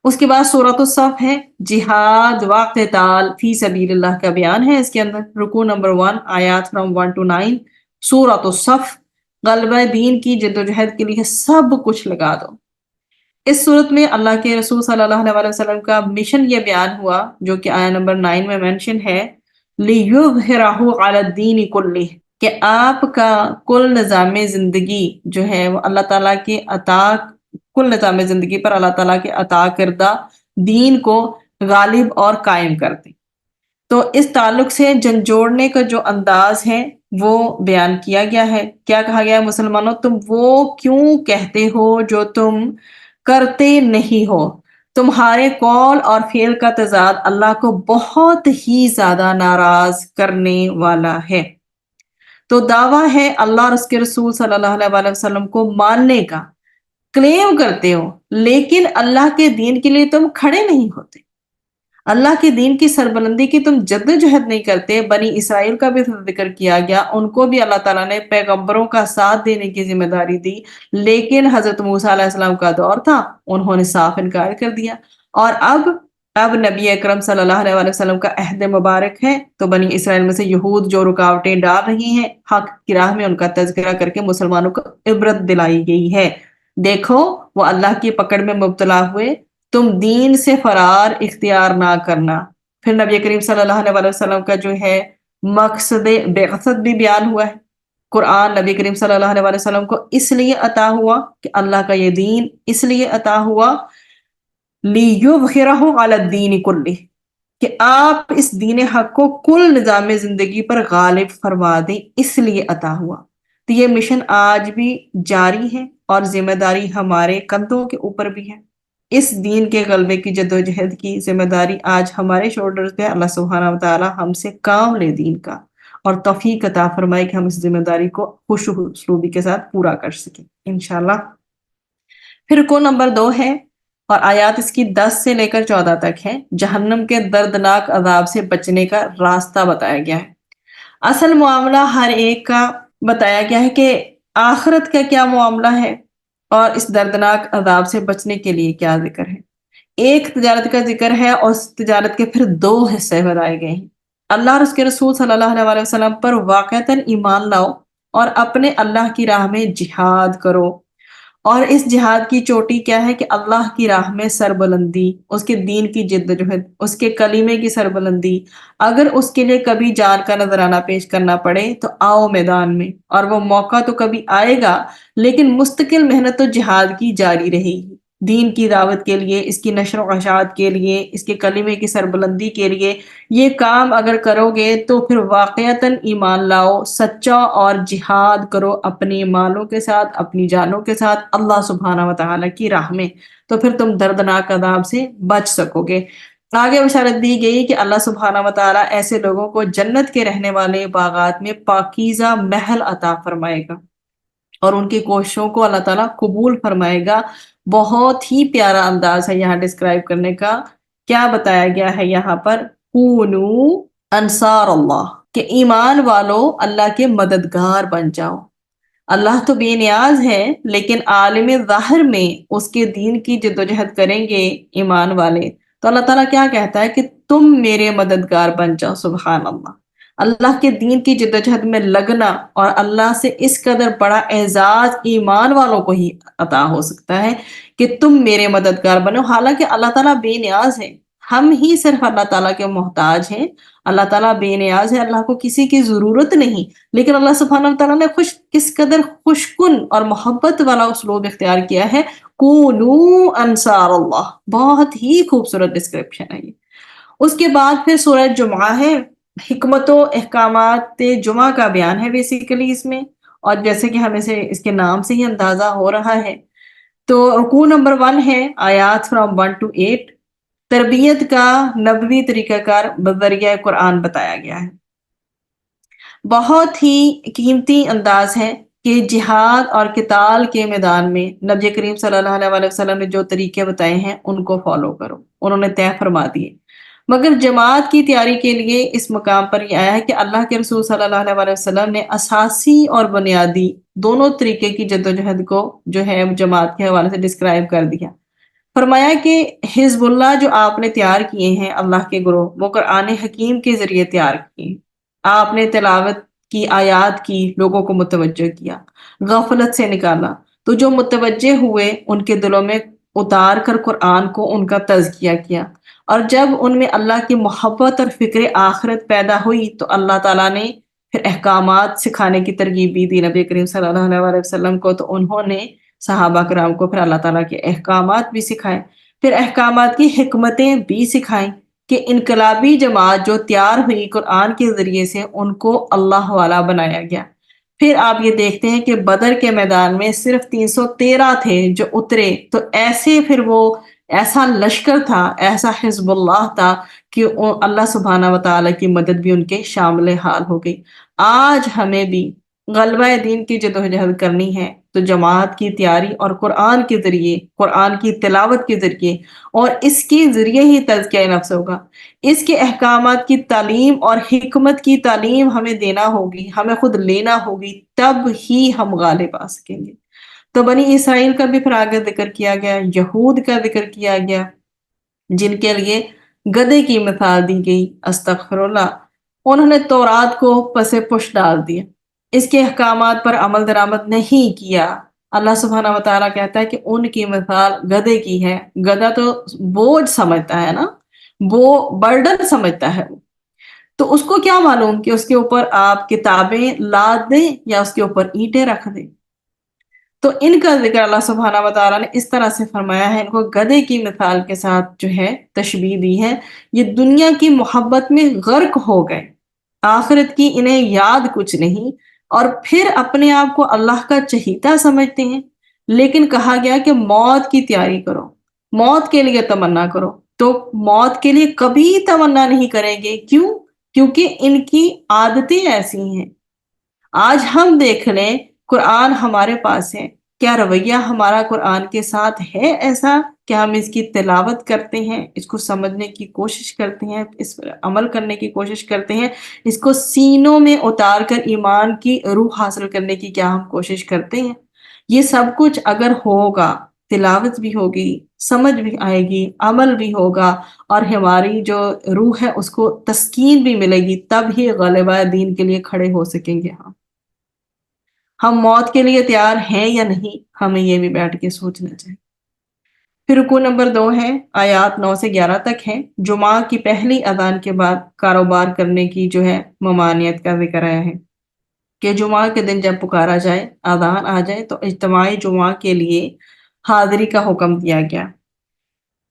اس کے بعد سورۃ الصف ہے، جہاد و قتال فی سبیل اللہ کا بیان ہے اس کے اندر۔ رکوع نمبر 1، آیات فرام 1 to 9۔ سورۃ الصف، غلبہ دین کی جدوجہد کے لیے سب کچھ لگا دو۔ اس صورت میں اللہ کے رسول صلی اللہ علیہ وسلم کا مشن یہ بیان ہوا جو کہ آیت نمبر 9 میں مینشن ہے، لِيُظْهِرَهُ عَلَى الدِّينِ كُلِّهِ، کہ آپ کا کل نظام زندگی جو ہے وہ اللہ تعالیٰ کے عطا کل نظام زندگی پر اللہ تعالیٰ کے عطا کردہ دین کو غالب اور قائم کر دیں۔ تو اس تعلق سے جھنجھوڑنے کا جو انداز ہے وہ بیان کیا گیا ہے۔ کیا کہا گیا ہے؟ مسلمانوں تم وہ کیوں کہتے ہو جو تم کرتے نہیں ہو، تمہارے قول اور فعل کا تضاد اللہ کو بہت ہی زیادہ ناراض کرنے والا ہے۔ تو دعویٰ ہے اللہ اور اس کے رسول صلی اللہ علیہ وسلم کو ماننے کا، کلیم کرتے ہو، لیکن اللہ کے دین کے لیے تم کھڑے نہیں ہوتے، اللہ کے دین کی سربلندی کی تم جدوجہد نہیں کرتے۔ بنی اسرائیل کا بھی ذکر کیا گیا، ان کو بھی اللہ تعالیٰ نے پیغمبروں کا ساتھ دینے کی ذمہ داری دی، لیکن حضرت موسیٰ علیہ السلام کا دور تھا، انہوں نے صاف انکار کر دیا۔ اور اب نبی اکرم صلی اللہ علیہ وسلم کا عہد مبارک ہے، تو بنی اسرائیل میں سے یہود جو رکاوٹیں ڈال رہی ہیں حق کی راہ میں، ان کا تذکرہ کر کے مسلمانوں کو عبرت دلائی گئی ہے۔ دیکھو وہ اللہ کی پکڑ میں مبتلا ہوئے، تم دین سے فرار اختیار نہ کرنا۔ پھر نبی کریم صلی اللہ علیہ وسلم کا جو ہے مقصد بعثت بھی بیان ہوا ہے۔ قرآن نبی کریم صلی اللہ علیہ وسلم کو اس لیے عطا ہوا کہ اللہ کا یہ دین اس لیے عطا ہوا لِيُظْهِرَهُ عَلَى الدِّينِ كُلِّهِ، کہ آپ اس دین حق کو کل نظام زندگی پر غالب فرما دیں، اس لیے عطا ہوا۔ تو یہ مشن آج بھی جاری ہے اور ذمہ داری ہمارے کندھوں کے اوپر بھی ہے۔ اس دین کے غلبے کی جدوجہد کی ذمہ داری آج ہمارے شولڈرز پہ۔ اللہ سبحانہ وتعالی ہم سے کام لے دین کا، اور توفیق عطا فرمائے کہ ہم اس ذمہ داری کو خوش اسلوبی کے ساتھ پورا کر سکیں انشاءاللہ۔ پھر رکوع نمبر 2 ہے، اور آیات اس کی 10 سے لے کر 14 تک ہے۔ جہنم کے دردناک عذاب سے بچنے کا راستہ بتایا گیا ہے۔ اصل معاملہ ہر ایک کا بتایا گیا ہے کہ آخرت کا کیا معاملہ ہے، اور اس دردناک عذاب سے بچنے کے لیے کیا ذکر ہے۔ ایک تجارت کا ذکر ہے، اور اس تجارت کے پھر 2 حصے بتائے گئے ہیں۔ اللہ اور اس کے رسول صلی اللہ علیہ وسلم پر واقعتاً ایمان لاؤ، اور اپنے اللہ کی راہ میں جہاد کرو۔ اور اس جہاد کی چوٹی کیا ہے کہ اللہ کی راہ میں سربلندی، اس کے دین کی جدوجہد، اس کے کلمے کی سربلندی۔ اگر اس کے لیے کبھی جان کا نذرانہ پیش کرنا پڑے تو آؤ میدان میں، اور وہ موقع تو کبھی آئے گا، لیکن مستقل محنت و جہاد کی جاری رہے گی، دین کی دعوت کے لیے، اس کی نشر و اشاعت کے لیے، اس کے کلمے کی سربلندی کے لیے۔ یہ کام اگر کرو گے تو پھر واقعتاً ایمان لاؤ، سچا اور جہاد کرو اپنی مالوں کے ساتھ، اپنی جانوں کے ساتھ، اللہ سبحانہ وتعالی کی راہ میں، تو پھر تم دردناک عذاب سے بچ سکو گے۔ آگے بشارت دی گئی کہ اللہ سبحانہ وتعالی ایسے لوگوں کو جنت کے رہنے والے باغات میں پاکیزہ محل عطا فرمائے گا، اور ان کی کوششوں کو اللہ تعالیٰ قبول فرمائے گا۔ بہت ہی پیارا انداز ہے یہاں ڈسکرائب کرنے کا۔ کیا بتایا گیا ہے یہاں پر؟ کونو انصار اللہ، کہ ایمان والو اللہ کے مددگار بن جاؤ۔ اللہ تو بے نیاز ہے، لیکن عالم ظاہر میں اس کے دین کی جدوجہد کریں گے ایمان والے، تو اللہ تعالیٰ کیا کہتا ہے کہ تم میرے مددگار بن جاؤ۔ سبحان اللہ، اللہ کے دین کی جدوجہد میں لگنا، اور اللہ سے اس قدر بڑا اعزاز ایمان والوں کو ہی عطا ہو سکتا ہے کہ تم میرے مددگار بنو۔ حالانکہ اللہ تعالیٰ بے نیاز ہے، ہم ہی صرف اللہ تعالیٰ کے محتاج ہیں۔ اللہ تعالیٰ بے نیاز ہے، اللہ کو کسی کی ضرورت نہیں، لیکن اللہ سبحانہ وتعالیٰ نے کس قدر خوشکن اور محبت والا اسلوب اختیار کیا ہے۔ کونو انصار اللہ، بہت ہی خوبصورت ڈسکرپشن ہے یہ۔ اس کے بعد پھر سورہ جمعہ ہے، حکمت و احکامات جمعہ کا بیان ہے بیسیکلی اس میں، اور جیسے کہ ہمیں سے اس کے نام سے ہی اندازہ ہو رہا ہے۔ تو رکوع نمبر 1 ہے، آیات فرام 1 to 8، تربیت کا نبوی طریقہ کار بذریعہ قرآن بتایا گیا ہے۔ بہت ہی قیمتی انداز ہے کہ جہاد اور قتال کے میدان میں نبی کریم صلی اللہ علیہ وسلم نے جو طریقے بتائے ہیں ان کو فالو کرو، انہوں نے طے فرما دیے۔ مگر جماعت کی تیاری کے لیے اس مقام پر یہ آیا ہے کہ اللہ کے رسول صلی اللہ علیہ وسلم نے اساسی اور بنیادی دونوں طریقے کی جدوجہد کو جو ہے جماعت کے حوالے سے ڈسکرائب کر دیا۔ فرمایا کہ حزب اللہ جو آپ نے تیار کیے ہیں، اللہ کے گروہ، وہ قرآن حکیم کے ذریعے تیار کیے۔ آپ نے تلاوت کی، آیات کی، لوگوں کو متوجہ کیا، غفلت سے نکالا، تو جو متوجہ ہوئے ان کے دلوں میں اتار کر قرآن کو ان کا تزکیہ کیا، اور جب ان میں اللہ کی محبت اور فکر آخرت پیدا ہوئی تو اللہ تعالیٰ نے پھر احکامات سکھانے کی ترغیب بھی دی نبی کریم صلی اللہ علیہ وسلم کو، تو انہوں نے صحابہ کرام کو پھر اللہ تعالیٰ کے احکامات بھی سکھائے، پھر احکامات کی حکمتیں بھی سکھائیں کہ انقلابی جماعت جو تیار ہوئی قرآن کے ذریعے سے ان کو اللہ والا بنایا گیا۔ پھر آپ یہ دیکھتے ہیں کہ بدر کے میدان میں صرف 313 تھے جو اترے، تو ایسے پھر وہ ایسا لشکر تھا، ایسا حزب اللہ تھا کہ اللہ سبحانہ و تعالیٰ کی مدد بھی ان کے شامل حال ہو گئی۔ آج ہمیں بھی غلبہ دین کی جدوجہد کرنی ہے تو جماعت کی تیاری اور قرآن کے ذریعے، قرآن کی تلاوت کے ذریعے اور اس کے ذریعے ہی تزکیہ نفس ہوگا۔ اس کے احکامات کی تعلیم اور حکمت کی تعلیم ہمیں دینا ہوگی، ہمیں خود لینا ہوگی، تب ہی ہم غالب آ سکیں گے۔ تو بنی اسرائیل کا بھی پھر آگے ذکر کیا گیا، یہود کا ذکر کیا گیا جن کے لیے گدھے کی مثال دی گئی، استغفر اللہ، انہوں نے تورات کو پس پش ڈال دیا، اس کے احکامات پر عمل درآمد نہیں کیا۔ اللہ سبحانہ و تعالیٰ کہتا ہے کہ ان کی مثال گدھے کی ہے۔ گدھا تو بوجھ سمجھتا ہے نا، وہ برڈن سمجھتا ہے، تو اس کو کیا معلوم کہ اس کے اوپر آپ کتابیں لاد دیں یا اس کے اوپر اینٹیں رکھ دیں۔ تو ان کا ذکر اللہ سبحانہ و تعالیٰ نے اس طرح سے فرمایا ہے، ان کو گدھے کی مثال کے ساتھ جو ہے تشبیہ دی ہے۔ یہ دنیا کی محبت میں غرق ہو گئے، آخرت کی انہیں یاد کچھ نہیں، اور پھر اپنے آپ کو اللہ کا چہیتا سمجھتے ہیں۔ لیکن کہا گیا کہ موت کی تیاری کرو، موت کے لیے تمنا کرو، تو موت کے لیے کبھی تمنا نہیں کریں گے۔ کیوں؟ کیونکہ ان کی عادتیں ایسی ہیں۔ آج ہم دیکھ لیں، قرآن ہمارے پاس ہے، کیا رویہ ہمارا قرآن کے ساتھ ہے ایسا کہ ہم اس کی تلاوت کرتے ہیں، اس کو سمجھنے کی کوشش کرتے ہیں، اس پر عمل کرنے کی کوشش کرتے ہیں، اس کو سینوں میں اتار کر ایمان کی روح حاصل کرنے کی کیا ہم کوشش کرتے ہیں؟ یہ سب کچھ اگر ہوگا، تلاوت بھی ہوگی، سمجھ بھی آئے گی، عمل بھی ہوگا، اور ہماری جو روح ہے اس کو تسکین بھی ملے گی، تب ہی غلبہ دین کے لیے کھڑے ہو سکیں گے۔ ہم موت کے لیے تیار ہیں یا نہیں، ہمیں یہ بھی بیٹھ کے سوچنا چاہیے۔ پھر رکوع نمبر 2 ہے، آیات 9 سے 11 تک ہے، جمعہ کی پہلی اذان کے بعد کاروبار کرنے کی جو ہے ممانعت کا ذکر آیا ہے کہ جمعہ کے دن جب پکارا جائے، اذان آ جائے، تو اجتماعی جمعہ کے لیے حاضری کا حکم دیا گیا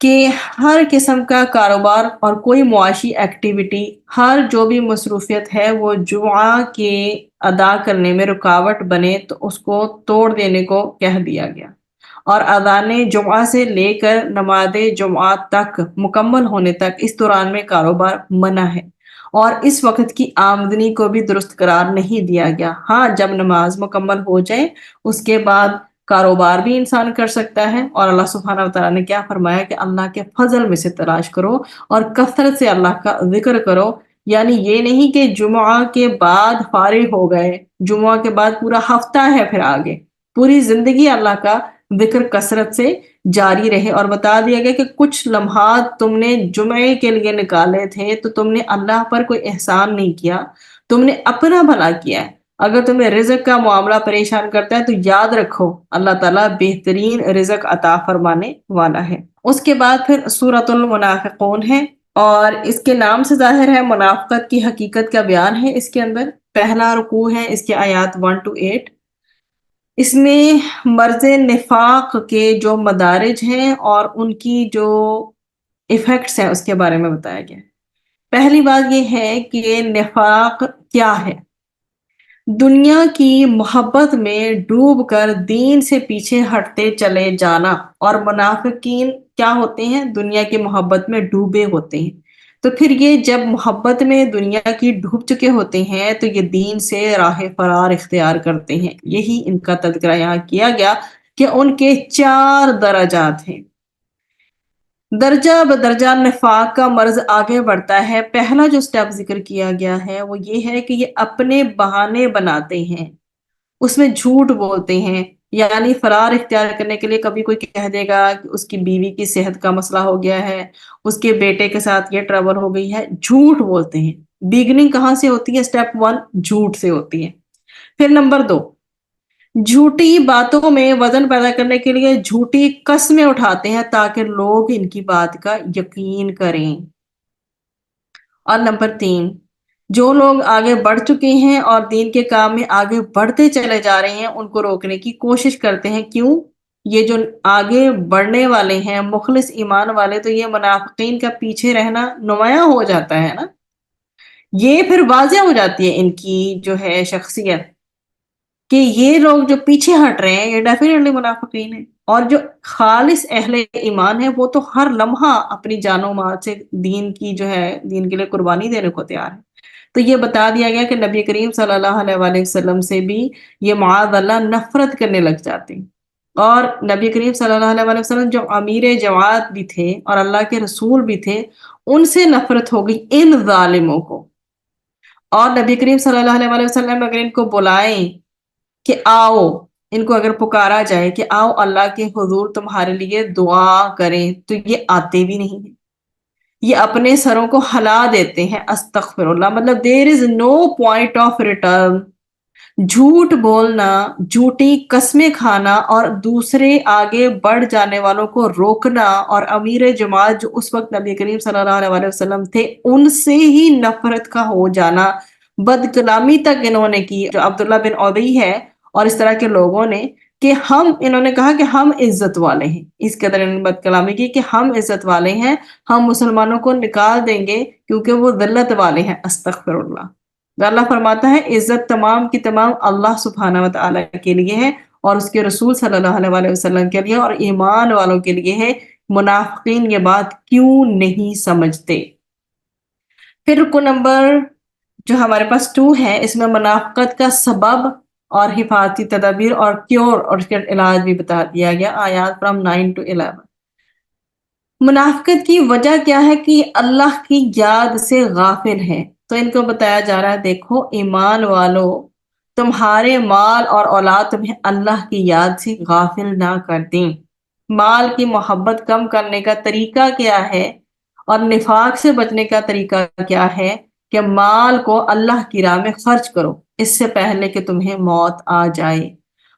کہ ہر قسم کا کاروبار اور کوئی معاشی ایکٹیویٹی، ہر جو بھی مصروفیت ہے وہ جمعہ کے ادا کرنے میں رکاوٹ بنے تو اس کو توڑ دینے کو کہہ دیا گیا، اور اذان جمعہ سے لے کر نماز جمعہ تک مکمل ہونے تک اس دوران میں کاروبار منع ہے، اور اس وقت کی آمدنی کو بھی درست قرار نہیں دیا گیا۔ ہاں، جب نماز مکمل ہو جائے اس کے بعد کاروبار بھی انسان کر سکتا ہے، اور اللہ سبحانہ و تعالیٰ نے کیا فرمایا کہ اللہ کے فضل میں سے تلاش کرو اور کثرت سے اللہ کا ذکر کرو۔ یعنی یہ نہیں کہ جمعہ کے بعد فارغ ہو گئے، جمعہ کے بعد پورا ہفتہ ہے پھر آگے، پوری زندگی اللہ کا ذکر کثرت سے جاری رہے۔ اور بتا دیا گیا کہ کچھ لمحات تم نے جمعے کے لیے نکالے تھے تو تم نے اللہ پر کوئی احسان نہیں کیا، تم نے اپنا بھلا کیا ہے۔ اگر تمہیں رزق کا معاملہ پریشان کرتا ہے تو یاد رکھو اللہ تعالیٰ بہترین رزق عطا فرمانے والا ہے۔ اس کے بعد پھر سورۃ المنافقون ہے، اور اس کے نام سے ظاہر ہے منافقت کی حقیقت کا بیان ہے۔ اس کے اندر پہلا رکوع ہے، اس کے آیات 1 to 8، اس میں مرض نفاق کے جو مدارج ہیں اور ان کی جو ایفیکٹس ہیں اس کے بارے میں بتایا گیا ہے۔ پہلی بات یہ ہے کہ نفاق کیا ہے؟ دنیا کی محبت میں ڈوب کر دین سے پیچھے ہٹتے چلے جانا، اور منافقین کیا ہوتے ہیں؟ دنیا کی محبت میں ڈوبے ہوتے ہیں، تو پھر یہ جب محبت میں دنیا کی ڈوب چکے ہوتے ہیں تو یہ دین سے راہ فرار اختیار کرتے ہیں۔ یہی ان کا تذکرہ یہاں کیا گیا کہ ان کے 4 درجات ہیں۔ درجہ بدرجہ نفاق کا مرض آگے بڑھتا ہے۔ پہلا جو سٹیپ ذکر کیا گیا ہے وہ یہ ہے کہ یہ اپنے بہانے بناتے ہیں، اس میں جھوٹ بولتے ہیں، یعنی فرار اختیار کرنے کے لیے کبھی کوئی کہہ دے گا کہ اس کی بیوی کی صحت کا مسئلہ ہو گیا ہے، اس کے بیٹے کے ساتھ یہ ٹربل ہو گئی ہے، جھوٹ بولتے ہیں۔ بیگننگ کہاں سے ہوتی ہے؟ سٹیپ 1 جھوٹ سے ہوتی ہے۔ پھر نمبر 2، جھوٹی باتوں میں وزن پیدا کرنے کے لیے جھوٹی قسمیں اٹھاتے ہیں تاکہ لوگ ان کی بات کا یقین کریں۔ اور نمبر 3، جو لوگ آگے بڑھ چکے ہیں اور دین کے کام میں آگے بڑھتے چلے جا رہے ہیں ان کو روکنے کی کوشش کرتے ہیں۔ کیوں؟ یہ جو آگے بڑھنے والے ہیں مخلص ایمان والے، تو یہ منافقین کا پیچھے رہنا نمایاں ہو جاتا ہے نا، یہ پھر واضح ہو جاتی ہے ان کی جو ہے شخصیت، کہ یہ لوگ جو پیچھے ہٹ رہے ہیں یہ ڈیفینیٹلی منافقین ہیں، اور جو خالص اہل ایمان ہے وہ تو ہر لمحہ اپنی جان و مال سے دین کی جو ہے دین کے لیے قربانی دینے کو تیار ہے۔ تو یہ بتا دیا گیا کہ نبی کریم صلی اللہ علیہ وآلہ وسلم سے بھی یہ معاذ اللہ نفرت کرنے لگ جاتے ہیں، اور نبی کریم صلی اللہ علیہ وآلہ وسلم جو امیر جماعت بھی تھے اور اللہ کے رسول بھی تھے، ان سے نفرت ہو گئی ان ظالموں کو۔ اور نبی کریم صلی اللہ علیہ وآلہ وسلم اگر ان کو بلائیں کہ آؤ، ان کو اگر پکارا جائے کہ آؤ اللہ کے حضور تمہارے لیے دعا کریں، تو یہ آتے بھی نہیں ہیں، یہ اپنے سروں کو ہلا دیتے ہیں، استغفر اللہ، مطلب دیر از نو پوائنٹ آف ریٹرن۔ جھوٹ بولنا، جھوٹی قسمیں کھانا اور دوسرے آگے بڑھ جانے والوں کو روکنا، اور امیر جماعت جو اس وقت نبی کریم صلی اللہ علیہ وآلہ وسلم تھے ان سے ہی نفرت کا ہو جانا، بد کلامی تک انہوں نے کی، جو عبداللہ بن ابی ہے اور اس طرح کے لوگوں نے، کہ انہوں نے کہا کہ ہم عزت والے ہیں، اس قدر انہوں نے بد کلامی کی کہ ہم عزت والے ہیں، ہم مسلمانوں کو نکال دیں گے کیونکہ وہ ذلت والے ہیں، استغفر اللہ۔ تو اللہ فرماتا ہے عزت تمام کی تمام اللہ سبحانہ و تعالیٰ کے لیے ہے، اور اس کے رسول صلی اللہ علیہ وآلہ وسلم کے لیے اور ایمان والوں کے لیے ہے۔ منافقین یہ بات کیوں نہیں سمجھتے؟ پھر رکو نمبر جو ہمارے پاس 2 ہے، اس میں منافقت کا سبب اور حفاظتی تدابیر اور کیور اور اس کا علاج بھی بتا دیا گیا، آیات فرام 9 to 11۔ منافقت کی وجہ کیا ہے؟ کہ اللہ کی یاد سے غافل ہے، تو ان کو بتایا جا رہا ہے دیکھو ایمان والو، تمہارے مال اور اولاد تمہیں اللہ کی یاد سے غافل نہ کر دیں۔ مال کی محبت کم کرنے کا طریقہ کیا ہے اور نفاق سے بچنے کا طریقہ کیا ہے؟ کہ مال کو اللہ کی راہ میں خرچ کرو اس سے پہلے کہ تمہیں موت آ جائے،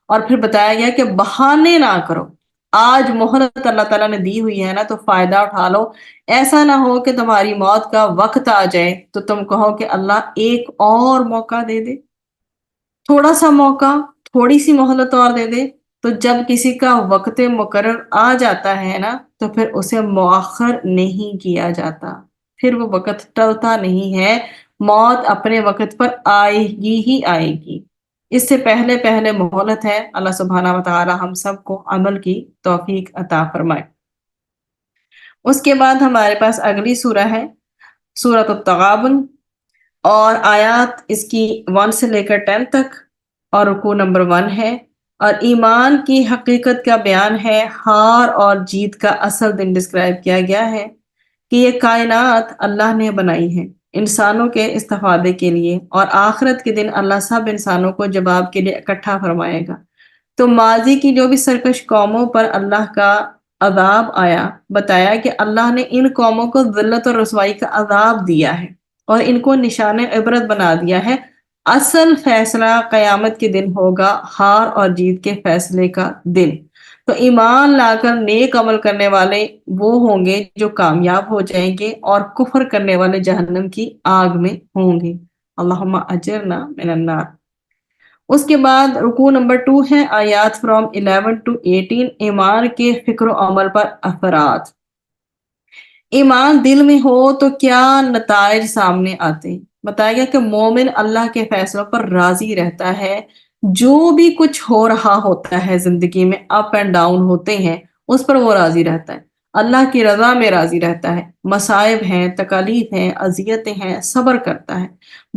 اور پھر بتایا گیا کہ بہانے نہ کرو، آج مہلت اللہ تعالیٰ نے دی ہوئی ہے نا، تو فائدہ اٹھا لو، ایسا نہ ہو کہ تمہاری موت کا وقت آ جائے تو تم کہو کہ اللہ ایک اور موقع دے دے، تھوڑا سا موقع، تھوڑی سی مہلت اور دے دے۔ تو جب کسی کا وقت مقرر آ جاتا ہے نا، تو پھر اسے مؤخر نہیں کیا جاتا، پھر وہ وقت ٹلتا نہیں ہے، موت اپنے وقت پر آئے گی ہی آئے گی، اس سے پہلے پہلے مہلت ہے۔ اللہ سبحانہ و تعالی ہم سب کو عمل کی توفیق عطا فرمائے۔ اس کے بعد ہمارے پاس اگلی سورہ ہے سورۃ التغابن، اور آیات اس کی 1 سے لے کر 10 تک، اور رکوع نمبر 1 ہے، اور ایمان کی حقیقت کا بیان ہے، ہار اور جیت کا اصل دن ڈسکرائب کیا گیا ہے، کہ یہ کائنات اللہ نے بنائی ہے انسانوں کے استفادے کے لیے، اور آخرت کے دن اللہ سب انسانوں کو جواب کے لیے اکٹھا فرمائے گا۔ تو ماضی کی جو بھی سرکش قوموں پر اللہ کا عذاب آیا، بتایا کہ اللہ نے ان قوموں کو ذلت اور رسوائی کا عذاب دیا ہے اور ان کو نشان عبرت بنا دیا ہے۔ اصل فیصلہ قیامت کے دن ہوگا، ہار اور جیت کے فیصلے کا دن۔ تو ایمان لا کر نیک عمل کرنے والے وہ ہوں گے جو کامیاب ہو جائیں گے، اور کفر کرنے والے جہنم کی آگ میں ہوں گے۔ اللہم اجرنا من النار۔ اس کے بعد رکوع نمبر 2 ہے، آیات فرام 11 to 18، ایمان کے فکر و عمل پر اثرات۔ ایمان دل میں ہو تو کیا نتائج سامنے آتے ہیں؟ بتایا گیا کہ مومن اللہ کے فیصلوں پر راضی رہتا ہے، جو بھی کچھ ہو رہا ہوتا ہے زندگی میں، اپ اینڈ ڈاؤن ہوتے ہیں، اس پر وہ راضی رہتا ہے، اللہ کی رضا میں راضی رہتا ہے، مصائب ہیں، تکالیف ہیں، اذیتیں ہیں، صبر کرتا ہے۔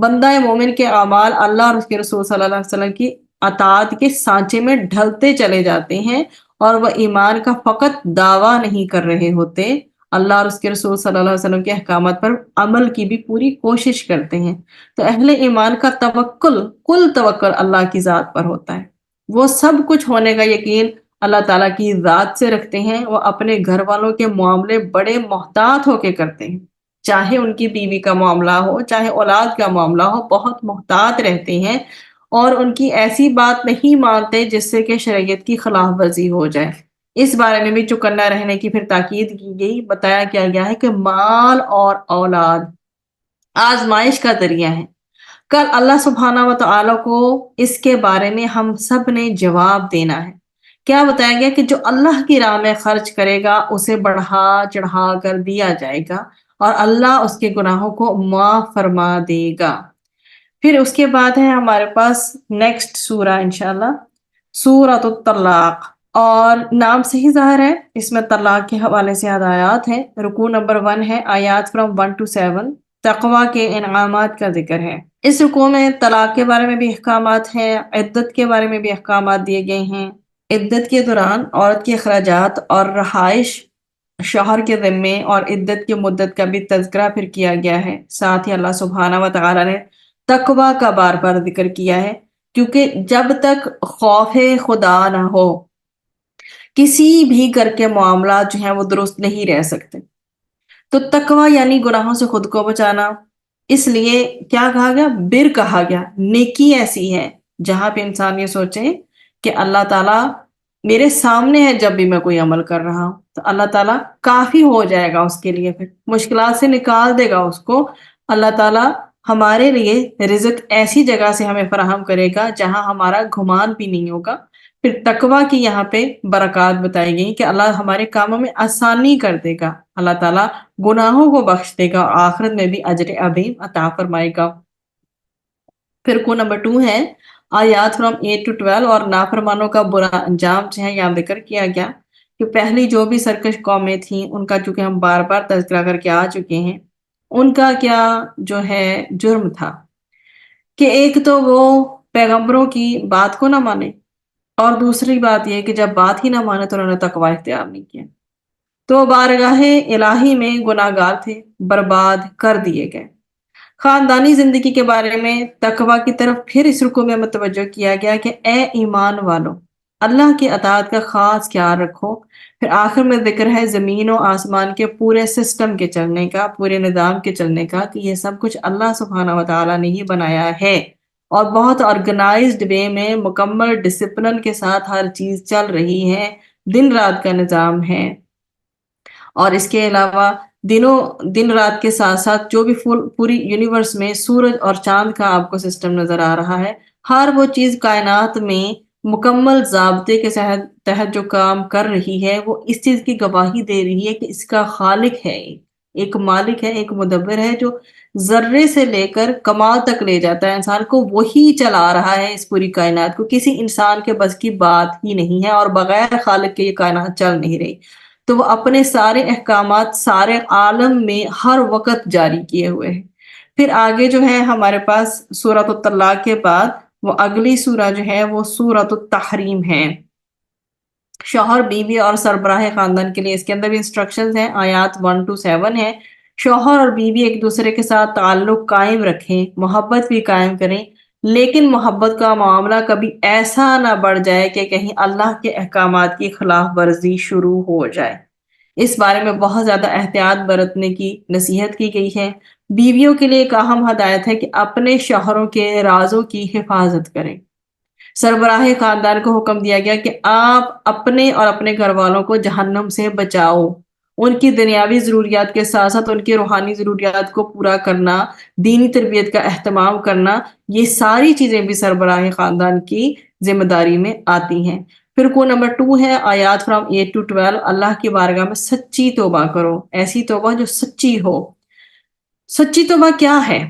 بندہ مومن کے اعمال اللہ اور اس کے رسول صلی اللہ علیہ وسلم کی اطاعت کے سانچے میں ڈھلتے چلے جاتے ہیں، اور وہ ایمان کا فقط دعویٰ نہیں کر رہے ہوتے، اللہ اور اس کے رسول صلی اللہ علیہ وسلم کے احکامات پر عمل کی بھی پوری کوشش کرتے ہیں۔ تو اہل ایمان کا توکل، کل توکل اللہ کی ذات پر ہوتا ہے، وہ سب کچھ ہونے کا یقین اللہ تعالیٰ کی ذات سے رکھتے ہیں، وہ اپنے گھر والوں کے معاملے بڑے محتاط ہو کے کرتے ہیں، چاہے ان کی بیوی کا معاملہ ہو، چاہے اولاد کا معاملہ ہو، بہت محتاط رہتے ہیں، اور ان کی ایسی بات نہیں مانتے جس سے کہ شریعت کی خلاف ورزی ہو جائے۔ اس بارے میں بھی چوکنا رہنے کی پھر تاکید کی گئی، بتایا کیا گیا ہے کہ مال اور اولاد آزمائش کا ذریعہ ہے، کل اللہ سبحانہ و تعالیٰ کو اس کے بارے میں ہم سب نے جواب دینا ہے، کیا بتایا گیا کہ جو اللہ کی راہ میں خرچ کرے گا اسے بڑھا چڑھا کر دیا جائے گا اور اللہ اس کے گناہوں کو معاف فرما دے گا۔ پھر اس کے بعد ہے ہمارے پاس نیکسٹ سورہ انشاءاللہ، سورۃ الطلاق، اور نام سے ہی ظاہر ہے اس میں طلاق کے حوالے سے ہدایات ہیں۔ رکوع نمبر 1 ہے، آیات فرام 1 to 7 تقوی کے انعامات کا ذکر ہے۔ اس رکوع میں طلاق کے بارے میں بھی احکامات ہیں، عدت کے بارے میں بھی احکامات دیے گئے ہیں۔ عدت کے دوران عورت کے اخراجات اور رہائش شوہر کے ذمے اور عدت کی مدت کا بھی تذکرہ پھر کیا گیا ہے۔ ساتھ ہی اللہ سبحانہ و تعالیٰ نے تقوی کا بار بار ذکر کیا ہے، کیونکہ جب تک خوف خدا نہ ہو کسی بھی گھر کے معاملات جو ہیں وہ درست نہیں رہ سکتے۔ تو تقوی یعنی گناہوں سے خود کو بچانا، اس لیے کیا کہا گیا؟ بر کہا گیا۔ نیکی ایسی ہے جہاں پہ انسان یہ سوچے کہ اللہ تعالیٰ میرے سامنے ہے جب بھی میں کوئی عمل کر رہا ہوں، تو اللہ تعالیٰ کافی ہو جائے گا اس کے لیے، پھر مشکلات سے نکال دے گا اس کو۔ اللہ تعالیٰ ہمارے لیے رزق ایسی جگہ سے ہمیں فراہم کرے گا جہاں ہمارا گھمان بھی نہیں ہوگا۔ پھر تقوی کی یہاں پہ برکات بتائی گئی کہ اللہ ہمارے کاموں میں آسانی کر دے گا، اللہ تعالیٰ گناہوں کو بخش دے گا اور آخرت میں بھی اجر عظیم عطا فرمائے گا۔ پھر رکوع نمبر 2 ہے، آیات فرام 8 to 12، اور نافرمانوں کا برا انجام جو ہے یہاں ذکر کیا گیا کہ پہلی جو بھی سرکش قومیں تھیں ان کا چونکہ ہم بار بار تذکرہ کر کے آ چکے ہیں، ان کا کیا جو ہے جرم تھا کہ ایک تو وہ پیغمبروں کی بات کو نہ مانے، اور دوسری بات یہ کہ جب بات ہی نہ مانے تو انہوں نے تقوی اختیار نہیں کیا، تو بارگاہ الہی میں گناہ گار تھے، برباد کر دیے گئے۔ خاندانی زندگی کے بارے میں تقوی کی طرف پھر اس رکوع میں متوجہ کیا گیا کہ اے ایمان والو، اللہ کی اطاعت کا خاص خیال رکھو۔ پھر آخر میں ذکر ہے زمین و آسمان کے پورے سسٹم کے چلنے کا، پورے نظام کے چلنے کا، کہ یہ سب کچھ اللہ سبحانہ و تعالیٰ نے ہی بنایا ہے اور بہت آرگنائزڈ وے میں مکمل ڈسپلن کے ساتھ ہر چیز چل رہی ہے، دن رات کا نظام ہے۔ اور اس کے علاوہ دن رات کے ساتھ ساتھ جو بھی پوری یونیورس میں سورج اور چاند کا آپ کو سسٹم نظر آ رہا ہے، ہر وہ چیز کائنات میں مکمل ضابطے کے تحت جو کام کر رہی ہے، وہ اس چیز کی گواہی دے رہی ہے کہ اس کا خالق ہے، ایک مالک ہے، ایک مدبر ہے جو ذرے سے لے کر کمال تک لے جاتا ہے انسان کو، وہی چلا رہا ہے اس پوری کائنات کو، کسی انسان کے بس کی بات ہی نہیں ہے، اور بغیر خالق کے یہ کائنات چل نہیں رہی۔ تو وہ اپنے سارے احکامات سارے عالم میں ہر وقت جاری کیے ہوئے ہیں۔ پھر آگے جو ہے ہمارے پاس سورۃ الطلاق کے بعد وہ اگلی سورہ جو ہے وہ سورۃ التحریم ہے، شوہر بیوی اور سربراہ خاندان کے لیے۔ اس کے اندر بھی انسٹرکشنز ہیں، آیات 1 to 7 ہیں۔ شوہر اور بیوی ایک دوسرے کے ساتھ تعلق قائم رکھیں، محبت بھی قائم کریں، لیکن محبت کا معاملہ کبھی ایسا نہ بڑھ جائے کہ کہیں اللہ کے احکامات کی خلاف ورزی شروع ہو جائے۔ اس بارے میں بہت زیادہ احتیاط برتنے کی نصیحت کی گئی ہے۔ بیویوں کے لیے ایک اہم ہدایت ہے کہ اپنے شوہروں کے رازوں کی حفاظت کریں۔ سربراہ خاندان کو حکم دیا گیا کہ آپ اپنے اور اپنے گھر والوں کو جہنم سے بچاؤ، ان کی دنیاوی ضروریات کے ساتھ ساتھ ان کی روحانی ضروریات کو پورا کرنا، دینی تربیت کا اہتمام کرنا، یہ ساری چیزیں بھی سربراہ خاندان کی ذمہ داری میں آتی ہیں۔ پھر رکوع نمبر 2 ہے، آیات فرام 8 to 12، اللہ کی بارگاہ میں سچی توبہ کرو، ایسی توبہ جو سچی ہو۔ سچی توبہ کیا ہے؟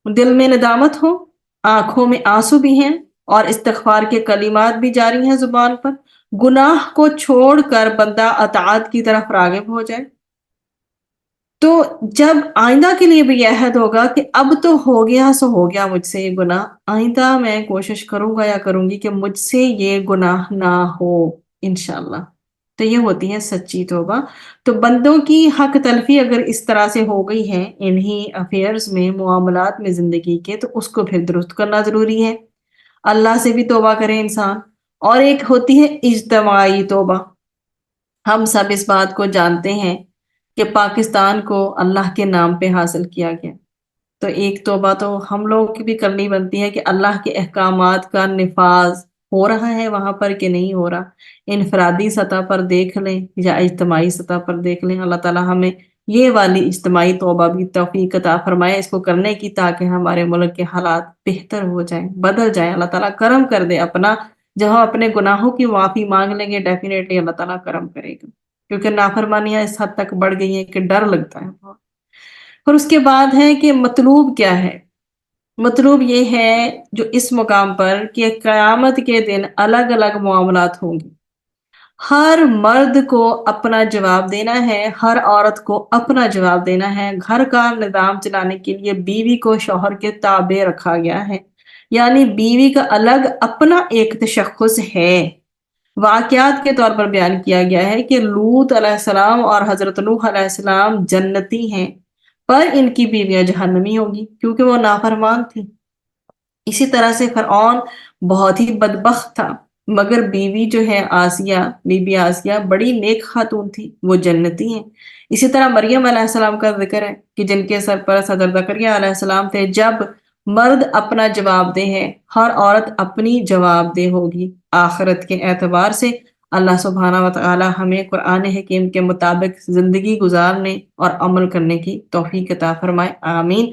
دل میں ندامت ہو، آنکھوں میں آنسو بھی ہیں، اور استغفار کے کلمات بھی جاری ہیں زبان پر، گناہ کو چھوڑ کر بندہ اطاعت کی طرف راغب ہو جائے۔ تو جب آئندہ کے لیے بھی یہ عہد ہوگا کہ اب تو ہو گیا سو ہو گیا مجھ سے یہ گناہ، آئندہ میں کوشش کروں گا یا کروں گی کہ مجھ سے یہ گناہ نہ ہو انشاءاللہ، تو یہ ہوتی ہے سچی توبہ۔ تو بندوں کی حق تلفی اگر اس طرح سے ہو گئی ہے انہی افیئرز میں، معاملات میں زندگی کے، تو اس کو پھر درست کرنا ضروری ہے، اللہ سے بھی توبہ کرے انسان۔ اور ایک ہوتی ہے اجتماعی توبہ۔ ہم سب اس بات کو جانتے ہیں کہ پاکستان کو اللہ کے نام پہ حاصل کیا گیا، تو ایک توبہ تو ہم لوگوں کی بھی کرنی بنتی ہے کہ اللہ کے احکامات کا نفاذ ہو رہا ہے وہاں پر کہ نہیں ہو رہا، انفرادی سطح پر دیکھ لیں یا اجتماعی سطح پر دیکھ لیں۔ اللہ تعالیٰ ہمیں یہ والی اجتماعی توبہ بھی توفیق عطا فرمائے اس کو کرنے کی، تاکہ ہمارے ملک کے حالات بہتر ہو جائیں، بدل جائیں، اللہ تعالیٰ کرم کر دے اپنا جب ہم اپنے گناہوں کی معافی مانگ لیں گے ڈیفینیٹلی اللہ تعالیٰ کرم کرے گا، کیونکہ نافرمانیاں اس حد تک بڑھ گئی ہیں کہ ڈر لگتا ہے بہت۔ اور اس کے بعد ہے کہ مطلوب کیا ہے؟ مطلوب یہ ہے جو اس مقام پر کہ قیامت کے دن الگ الگ معاملات ہوں گے، ہر مرد کو اپنا جواب دینا ہے، ہر عورت کو اپنا جواب دینا ہے۔ گھر کا نظام چلانے کے لیے بیوی کو شوہر کے تابع رکھا گیا ہے، یعنی بیوی کا الگ اپنا ایک تشخص ہے۔ واقعات کے طور پر بیان کیا گیا ہے کہ لوط علیہ السلام اور حضرت نوح علیہ السلام جنتی ہیں، پر ان کی بیویاں جہنمی ہوگی کیونکہ وہ نافرمان تھی۔ اسی طرح سے فرعون بہت ہی بدبخت تھا، مگر بیوی جو ہے آسیہ، بی بی آسیہ بڑی نیک خاتون تھی، وہ جنتی ہیں۔ اسی طرح مریم علیہ السلام کا ذکر ہے کہ جن کے سرپرست حضرت زکریا علیہ السلام تھے۔ جب مرد اپنا جواب دہ ہے، ہر عورت اپنی جواب دہ ہوگی۔ آخرت کے اعتبار سے اللہ سبحانہ و تعالی ہمیں قرآن حکیم کے مطابق زندگی گزارنے اور عمل کرنے کی توفیق عطا فرمائے، آمین۔